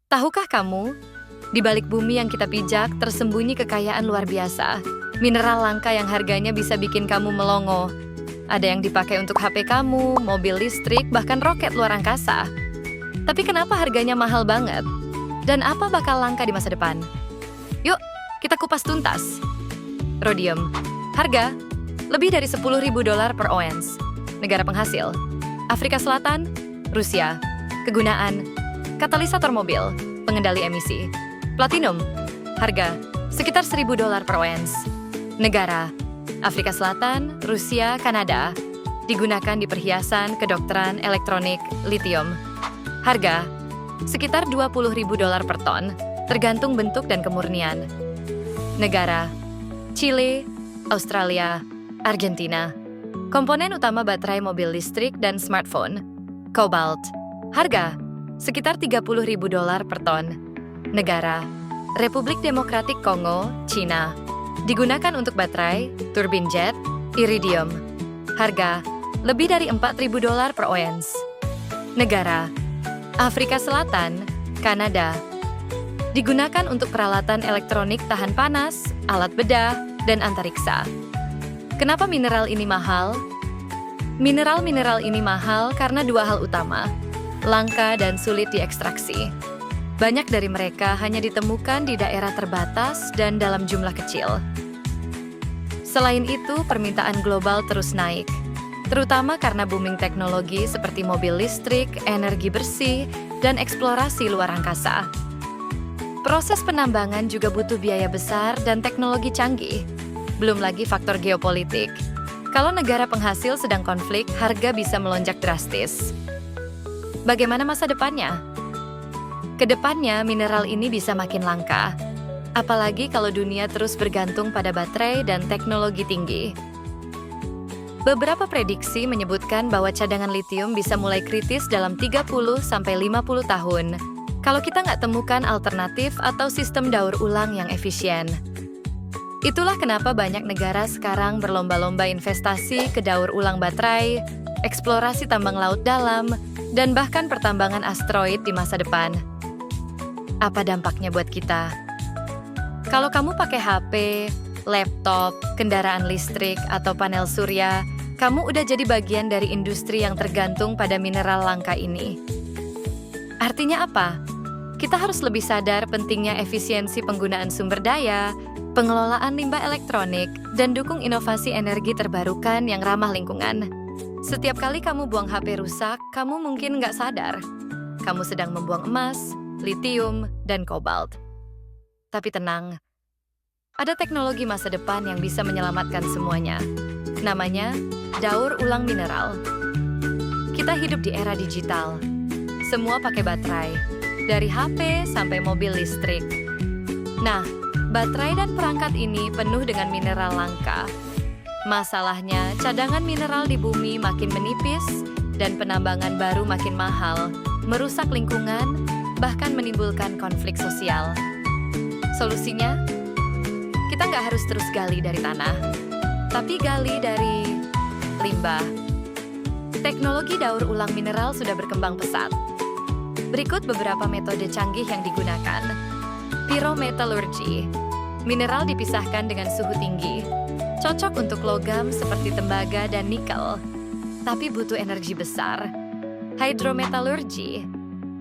Tahukah kamu, di balik bumi yang kita pijak tersembunyi kekayaan luar biasa. Mineral langka yang harganya bisa bikin kamu melongo. Ada yang dipakai untuk HP kamu, mobil listrik, bahkan roket luar angkasa. Tapi kenapa harganya mahal banget? Dan apa bakal langka di masa depan? Yuk, kita kupas tuntas. Rhodium. Harga lebih dari $10.000 per ounce. Negara penghasil: Afrika Selatan, Rusia. Kegunaan: katalisator mobil, pengendali emisi. Platinum. Harga sekitar $1.000 per ounce. Negara: Afrika Selatan, Rusia, Kanada. Digunakan di perhiasan, kedokteran, elektronik, litium. Harga sekitar $20.000 per ton, tergantung bentuk dan kemurnian. Negara: Chile, Australia, Argentina. Komponen utama baterai mobil listrik dan smartphone. Cobalt. Harga sekitar $30.000 per ton. Negara: Republik Demokratik Kongo, Cina. Digunakan untuk baterai, turbin jet, iridium. Harga lebih dari $4.000 per ounce. Negara: Afrika Selatan, Kanada. Digunakan untuk peralatan elektronik tahan panas, alat bedah, dan antariksa. Kenapa mineral ini mahal? Mineral-mineral ini mahal karena dua hal utama: langka dan sulit diekstraksi. Banyak dari mereka hanya ditemukan di daerah terbatas dan dalam jumlah kecil. Selain itu, permintaan global terus naik, terutama karena booming teknologi seperti mobil listrik, energi bersih, dan eksplorasi luar angkasa. Proses penambangan juga butuh biaya besar dan teknologi canggih. Belum lagi faktor geopolitik. Kalau negara penghasil sedang konflik, harga bisa melonjak drastis. Bagaimana masa depannya? Kedepannya, mineral ini bisa makin langka. Apalagi kalau dunia terus bergantung pada baterai dan teknologi tinggi. Beberapa prediksi menyebutkan bahwa cadangan litium bisa mulai kritis dalam 30-50 tahun. Kalau kita nggak temukan alternatif atau sistem daur ulang yang efisien. Itulah kenapa banyak negara sekarang berlomba-lomba investasi ke daur ulang baterai, eksplorasi tambang laut dalam, dan bahkan pertambangan asteroid di masa depan. Apa dampaknya buat kita? Kalau kamu pakai HP, laptop, kendaraan listrik, atau panel surya, kamu udah jadi bagian dari industri yang tergantung pada mineral langka ini. Artinya apa? Kita harus lebih sadar pentingnya efisiensi penggunaan sumber daya, pengelolaan limbah elektronik, dan dukung inovasi energi terbarukan yang ramah lingkungan. Setiap kali kamu buang HP rusak, kamu mungkin nggak sadar. Kamu sedang membuang emas, litium, dan kobalt. Tapi tenang, ada teknologi masa depan yang bisa menyelamatkan semuanya. Namanya daur ulang mineral. Kita hidup di era digital. Semua pakai baterai, dari HP sampai mobil listrik. Nah, baterai dan perangkat ini penuh dengan mineral langka. Masalahnya, cadangan mineral di bumi makin menipis dan penambangan baru makin mahal, merusak lingkungan, bahkan menimbulkan konflik sosial. Solusinya? Kita nggak harus terus gali dari tanah, tapi gali dari limbah. Teknologi daur ulang mineral sudah berkembang pesat. Berikut beberapa metode canggih yang digunakan. Pyrometallurgy. Mineral dipisahkan dengan suhu tinggi. Cocok untuk logam seperti tembaga dan nikel, tapi butuh energi besar. Hydrometallurgy.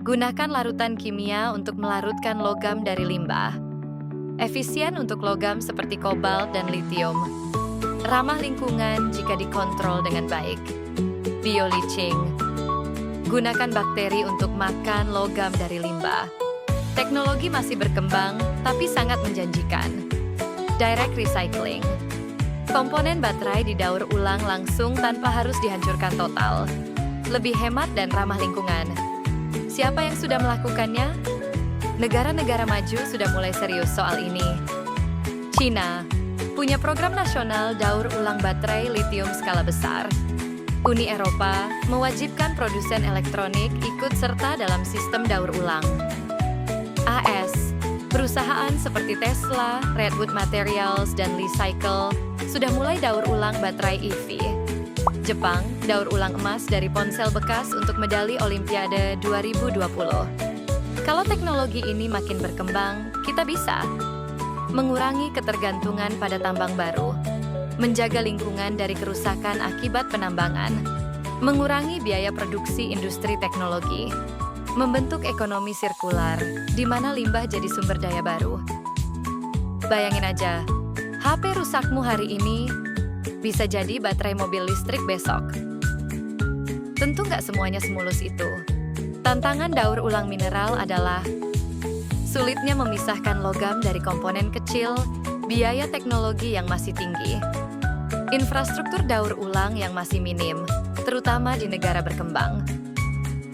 Gunakan larutan kimia untuk melarutkan logam dari limbah. Efisien untuk logam seperti kobalt dan litium. Ramah lingkungan jika dikontrol dengan baik. Bioleaching. Gunakan bakteri untuk makan logam dari limbah. Teknologi masih berkembang, tapi sangat menjanjikan. Direct recycling. Komponen baterai didaur ulang langsung tanpa harus dihancurkan total. Lebih hemat dan ramah lingkungan. Siapa yang sudah melakukannya? Negara-negara maju sudah mulai serius soal ini. China punya program nasional daur ulang baterai litium skala besar. Uni Eropa mewajibkan produsen elektronik ikut serta dalam sistem daur ulang. AS, perusahaan seperti Tesla, Redwood Materials, dan Li-Cycle sudah mulai daur ulang baterai EV. Jepang daur ulang emas dari ponsel bekas untuk medali Olimpiade 2020. Kalau teknologi ini makin berkembang, kita bisa mengurangi ketergantungan pada tambang baru, menjaga lingkungan dari kerusakan akibat penambangan, mengurangi biaya produksi industri teknologi, membentuk ekonomi sirkular, di mana limbah jadi sumber daya baru. Bayangin aja, HP rusakmu hari ini bisa jadi baterai mobil listrik besok. Tentu nggak semuanya semulus itu. Tantangan daur ulang mineral adalah sulitnya memisahkan logam dari komponen kecil, biaya teknologi yang masih tinggi, infrastruktur daur ulang yang masih minim, terutama di negara berkembang.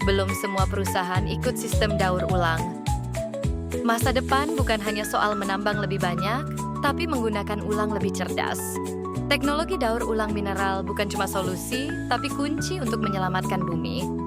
Belum semua perusahaan ikut sistem daur ulang. Masa depan bukan hanya soal menambang lebih banyak, tapi menggunakan ulang lebih cerdas. Teknologi daur ulang mineral bukan cuma solusi, tapi kunci untuk menyelamatkan bumi.